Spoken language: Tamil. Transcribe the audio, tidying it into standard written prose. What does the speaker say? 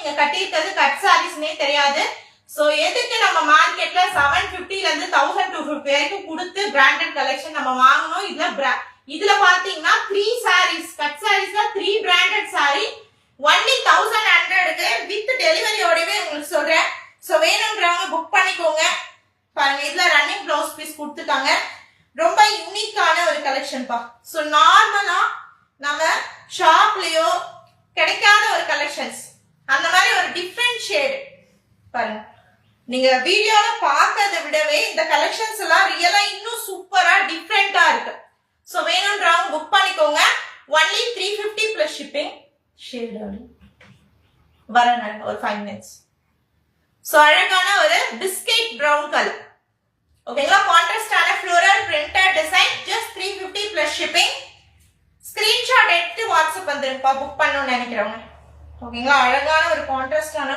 நீங்க கட்டியிருக்கிறது கட் சாரீஸ்னே தெரியாது. சோ எதுக்கு நம்ம மார்க்கெட்ல 750 ல இருந்து 1250 வரைக்கும் கொடுத்து பிராண்டட் கலெக்ஷன் நம்ம வாங்கணும். இதுல பாத்தீங்கன்னா 3 sarees கட் சாரீஸ்ல 3 பிராண்டட் saree only 1100க்கு வித் டெலிவரியோடவே உங்களுக்கு சொல்றேன். சோ வேணும்ன்றவங்க புக் பண்ணிக்கோங்க. பாருங்க இதுல ரன்னிங் ப்ளவுஸ் பீஸ் கொடுத்துட்டாங்க. ரொம்ப யூனிக்கான ஒரு கலெக்ஷன் பா. சோ நார்மலா நம்ம ஷாப்லயோ கிடைக்காத ஒரு கலெக்ஷன்ஸ், அந்த மாதிரி ஒரு டிஃப்ரெண்ட் ஷேட் பாருங்க. நீங்க வீடியோல பார்க்கறத விடவே இந்த கலெக்ஷன்ஸ் எல்லாம் ரியலா இன்னும் சூப்பரா டிஃப்ரெண்டா இருக்கு. சோ வேணும்ன்றவங்க புக் பண்ணிக்கோங்க. only 350 plus shipping. ஷேட் வரேன் ஒரு 5 minutes. சோ அழகான ஒரு பிஸ்கட் பிரவுன் கலர். ஓகேங்களா, கான்ட்ராஸ்டான floral printed design. Just 350 plus shipping. Screenshot எடுத்து வாட்ஸ்அப் வந்துருப்பா புக் பண்ணணும்னு நினைக்கிறவங்க. ஓகேங்களா, அழகான ஒரு கான்ட்ராஸ்டான